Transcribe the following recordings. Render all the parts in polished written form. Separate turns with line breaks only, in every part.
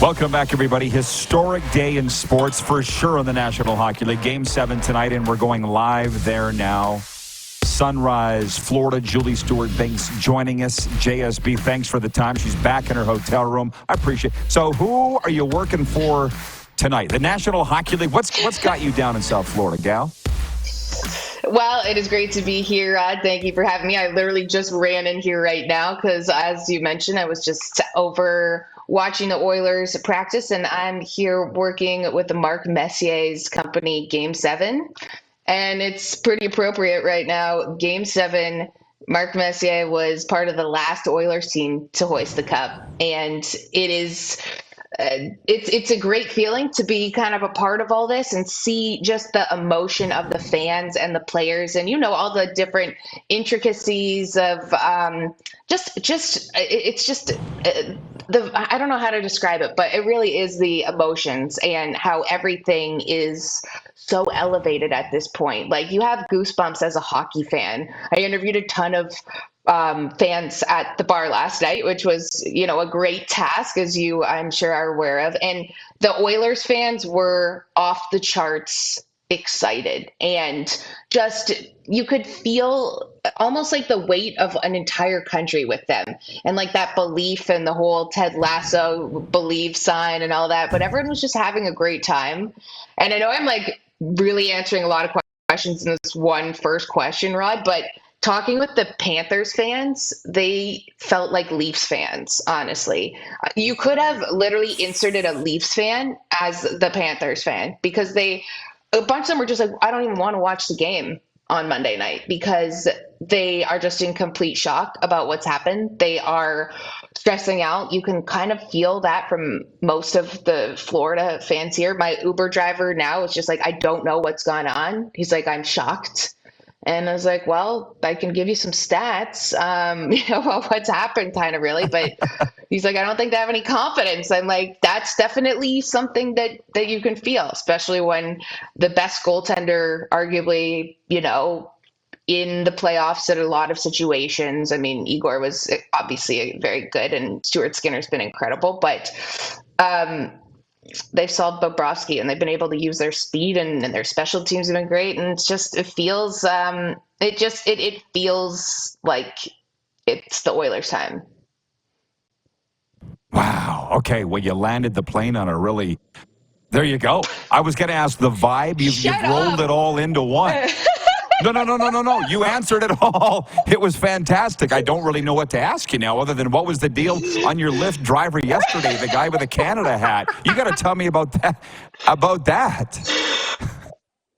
Welcome back, everybody. Historic day in sports for sure in the National Hockey League. Game 7 tonight, and we're going live there now. Sunrise, Florida. Julie Stewart-Binks joining us. JSB, thanks for the time. She's back in her hotel room. I appreciate it. So who are you working for tonight? The National Hockey League? What's got you down in South Florida, gal?
Well, it is great to be here, Rod. Thank you for having me. I literally just ran in here right now because, as you mentioned, I was just over watching the Oilers practice, and I'm here working with the Mark Messier's company, Game 7. And it's pretty appropriate right now. Game 7, Mark Messier was part of the last Oilers team to hoist the cup. And it is... it's a great feeling to be kind of a part of all this and see just the emotion of the fans and the players and, all the different intricacies of I don't know how to describe it, but it really is the emotions and how everything is so elevated at this point. Like, you have goosebumps as a hockey fan. I interviewed a ton of fans at the bar last night, which was, a great task, as you, I'm sure, are aware of. And the Oilers fans were off the charts excited, and just, you could feel almost like the weight of an entire country with them, and like that belief and the whole Ted Lasso believe sign and all that. But everyone was just having a great time. And I know I'm like really answering a lot of questions in this one first question, Rod, but talking with the Panthers fans, they felt like Leafs fans, honestly. You could have literally inserted a Leafs fan as the Panthers fan, because a bunch of them were just like, I don't even want to watch the game on Monday night, because they are just in complete shock about what's happened. They are stressing out. You can kind of feel that from most of the Florida fans here. My Uber driver now is just like, I don't know what's gone on. He's like, I'm shocked. And I was like, well, I can give you some stats, about what's happened, kind of really. But he's like, I don't think they have any confidence. I'm like, that's definitely something that you can feel, especially when the best goaltender, arguably, in the playoffs in a lot of situations. I mean, Igor was obviously very good, and Stuart Skinner's been incredible. But they've solved Bobrovsky, and they've been able to use their speed, and their special teams have been great. And it feels like it's the Oilers' time.
Wow. Okay. Well, you landed the plane on a really. There you go. I was going to ask the vibe. You've rolled it all into one. No. You answered it all. It was fantastic. I don't really know what to ask you now, other than what was the deal on your Lyft driver yesterday, the guy with the Canada hat. You got to tell me about that.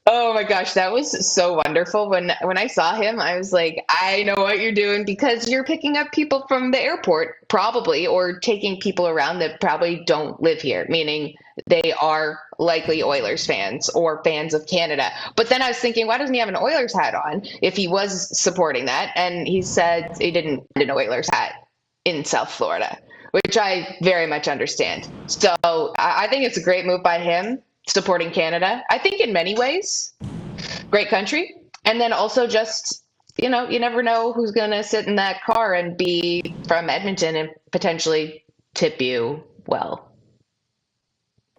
Oh my gosh, that was so wonderful. When I saw him, I was like, I know what you're doing, because you're picking up people from the airport, probably, or taking people around that probably don't live here, meaning they are likely Oilers fans or fans of Canada. But then I was thinking, why doesn't he have an Oilers hat on if he was supporting that? And he said he didn't find an Oilers hat in South Florida, which I very much understand. So I think it's a great move by him, supporting Canada. I think in many ways, great country. And then also just, you never know who's going to sit in that car and be from Edmonton and potentially tip you well.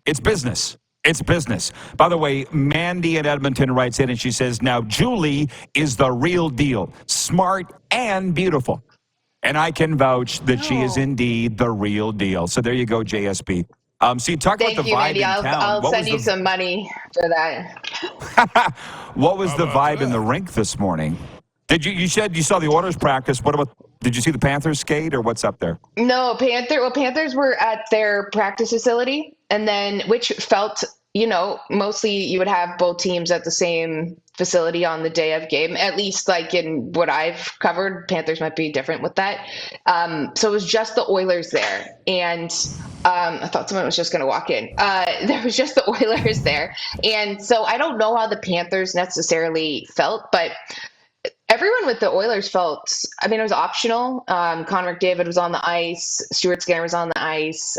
It's business. It's business. By the way, Mandy in Edmonton writes in and she says, now Julie is the real deal, smart and beautiful. And I can vouch that she is indeed the real deal. So there you go, JSB. So you talk about the vibe
Mandy.
in town.
I'll send you some money for that.
What was the vibe in the rink this morning? You said you saw the Oilers practice. What about, did you see the Panthers skate, or what's up there?
No, Panthers were at their practice facility, and then, which felt, mostly you would have both teams at the same facility on the day of game, at least like in what I've covered. Panthers might be different with that. So it was just the Oilers there. And I thought someone was just going to walk in. There was just the Oilers there. And so I don't know how the Panthers necessarily felt, but everyone with the Oilers felt, I mean, it was optional. Connor McDavid was on the ice. Stuart Skinner was on the ice.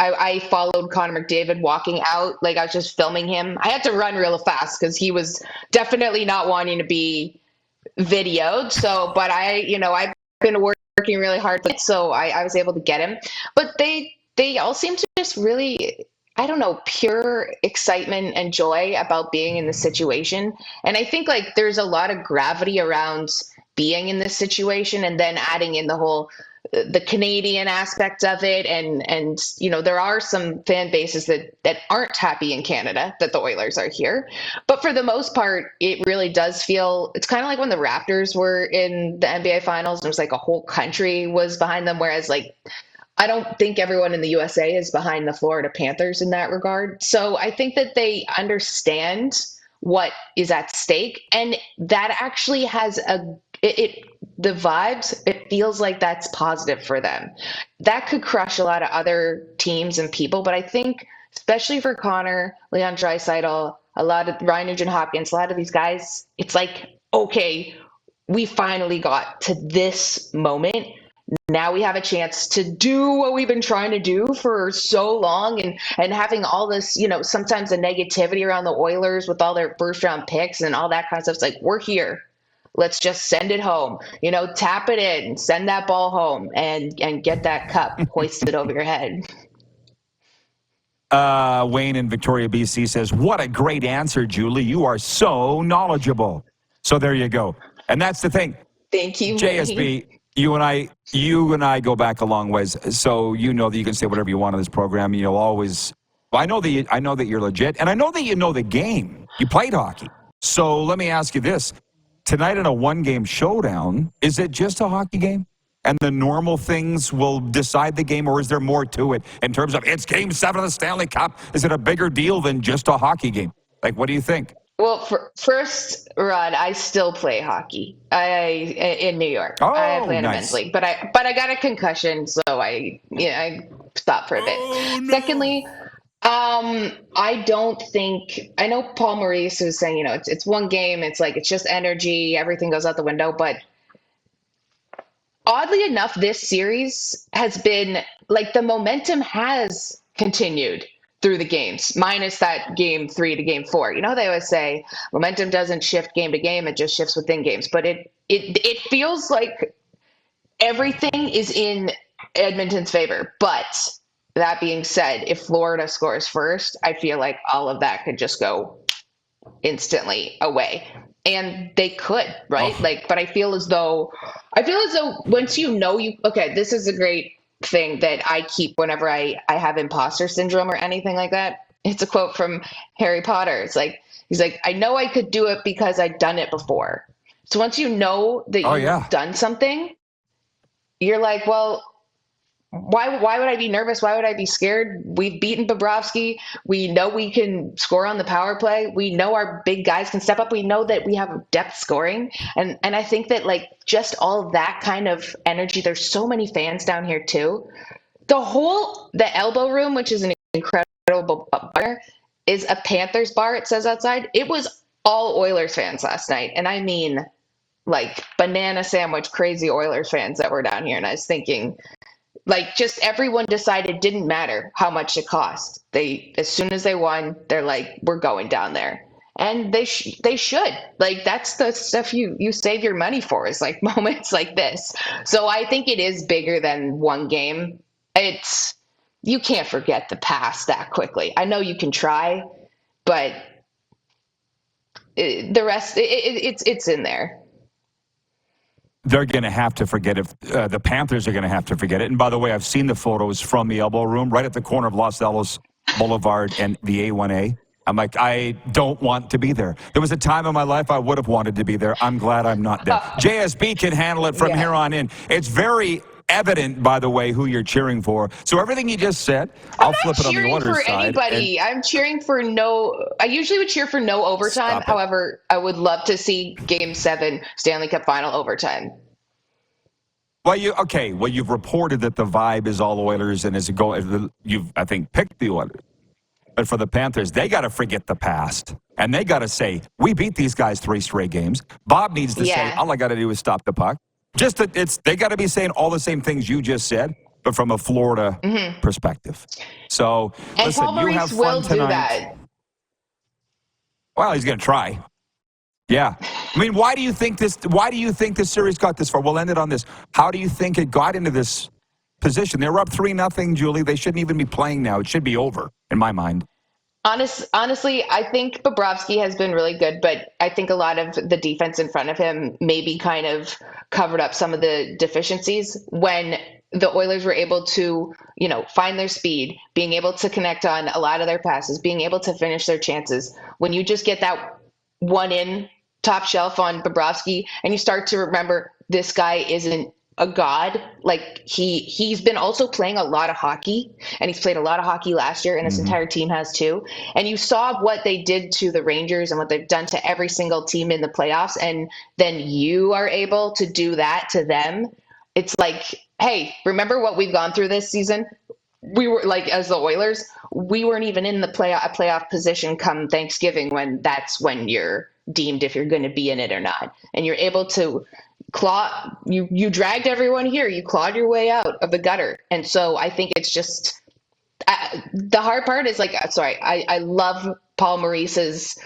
I followed Connor McDavid walking out. Like, I was just filming him. I had to run real fast because he was definitely not wanting to be videoed. But I've been working really hard, so I was able to get him. But they They all seem to just really, I don't know, pure excitement and joy about being in the situation. And I think like there's a lot of gravity around being in this situation, and then adding in the whole the Canadian aspect of it, and you know, there are some fan bases that aren't happy in Canada that the Oilers are here. But for the most part, it really does feel, it's kind of like when the Raptors were in the NBA finals, and it was like a whole country was behind them, whereas like I don't think everyone in the USA is behind the Florida Panthers in that regard. So I think that they understand what is at stake, and that actually has the vibes. It feels like that's positive for them. That could crush a lot of other teams and people, but I think especially for Connor, Leon Draisaitl, a lot of Ryan Nugent-Hopkins, a lot of these guys, it's like, okay, we finally got to this moment. Now we have a chance to do what we've been trying to do for so long, and having all this, you know, sometimes the negativity around the Oilers with all their first round picks and all that kind of stuff. It's like, we're here. Let's just send it home, you know, tap it in, send that ball home, and get that cup hoisted over your head.
Wayne in Victoria, BC says, what a great answer, Julie. You are so knowledgeable. So there you go. And that's the thing.
Thank you,
JSB.
Wayne.
You and I go back a long ways, so you know that you can say whatever you want on this program. You'll always. I know that you're legit, and I know that you know the game. You played hockey, so let me ask you this: tonight in a one-game showdown, is it just a hockey game, and the normal things will decide the game, or is there more to it in terms of it's Game 7 of the Stanley Cup? Is it a bigger deal than just a hockey game? Like, what do you think?
Well, first, Rod, I still play hockey. In New York.
Oh,
I play in a
nice.
men's league, but I got a concussion, so I stopped for a bit.
Oh, no.
Secondly, I don't think, I know Paul Maurice was saying, you know, it's one game, it's like it's just energy, everything goes out the window, but oddly enough, this series has been like the momentum has continued through the games, minus that game 3 to game 4. You know, they always say momentum doesn't shift game to game, it just shifts within games. But it feels like everything is in Edmonton's favor. But that being said, if Florida scores first, I feel like all of that could just go instantly away. And they could, right? But I feel as though once you know okay, this is a great thing that I keep whenever I have imposter syndrome or anything like that. It's a quote from Harry Potter. It's like, he's like, I know I could do it because I've done it before. So once you know that you've done something, you're like, well, why would I be nervous? Why would I be scared? We've beaten Bobrovsky. We know we can score on the power play. We know our big guys can step up. We know that we have depth scoring. And I think that like just all that kind of energy, there's so many fans down here too. The Elbow Room, which is an incredible bar, is a Panthers bar, it says outside. It was all Oilers fans last night. And I mean like banana sandwich, crazy Oilers fans that were down here. And I was thinking, like, just everyone decided didn't matter how much it cost. As soon as they won, they're like, we're going down there. And they should. Like, that's the stuff you save your money for, is like moments like this. So I think it is bigger than one game. You can't forget the past that quickly. I know you can try, but the rest, it's in there.
They're going to have to forget it. The Panthers are going to have to forget it. And by the way, I've seen the photos from the Elbow Room right at the corner of Los Alamos Boulevard and the A1A. I'm like, I don't want to be there. There was a time in my life I would have wanted to be there. I'm glad I'm not there. JSB can handle it from here on in. It's very evident, by the way, who you're cheering for. So everything you just said, I'll flip it on the Oilers side.
I'm not cheering for anybody. I'm cheering for I usually would cheer for no overtime. However, I would love to see Game 7 Stanley Cup Final overtime.
Well, you've reported that the vibe is all Oilers, and you've, I think, picked the Oilers. But for the Panthers, they got to forget the past. And they got to say, we beat these guys 3 straight games. Bob needs to say, all I got to do is stop the puck. They got to be saying all the same things you just said, but from a Florida perspective. So,
and
listen,
Paul Maurice
you have fun
will
tonight.
Do that.
Well, he's going to try. Yeah. I mean, why do you think this series got this far? We'll end it on this. How do you think it got into this position. They were up 3-0, Julie. They shouldn't even be playing now. It should be over, in my mind.
Honestly, I think Bobrovsky has been really good, but I think a lot of the defense in front of him maybe kind of covered up some of the deficiencies when the Oilers were able to, find their speed, being able to connect on a lot of their passes, being able to finish their chances. When you just get that one in top shelf on Bobrovsky and you start to remember this guy isn't a god. Like he's been also playing a lot of hockey, and he's played a lot of hockey last year, and this entire team has too. And you saw what they did to the Rangers and what they've done to every single team in the playoffs, and then you are able to do that to them. It's like, hey, remember what we've gone through this season? We were like, as the Oilers, we weren't even in the playoff position come Thanksgiving, when that's when you're deemed if you're going to be in it or not, and you're able to you dragged everyone here. You clawed your way out of the gutter. And so I think it's just the hard part is I love Paul Maurice's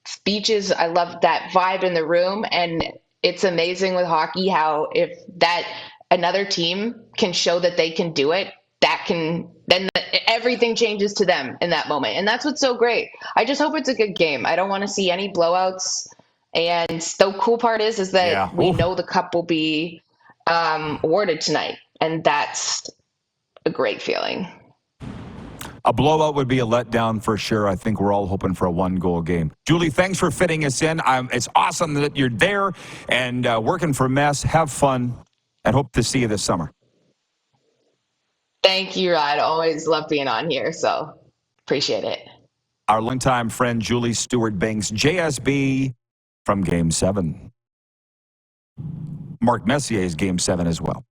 speeches. I love that vibe in the room. And it's amazing with hockey how if that another team can show that they can do it, then everything changes to them in that moment. And that's what's so great. I just hope it's a good game. I don't want to see any blowouts. And the cool part is that we know the cup will be awarded tonight, and that's a great feeling.
A blowout would be a letdown for sure. I think we're all hoping for a one-goal game. Julie, thanks for fitting us in. It's awesome that you're there and working for Mess. Have fun, and hope to see you this summer.
Thank you, Rod. Always love being on here, so appreciate it.
Our longtime friend, Julie Stewart-Binks, JSB, from Game 7. Mark Messier's Game 7 as well.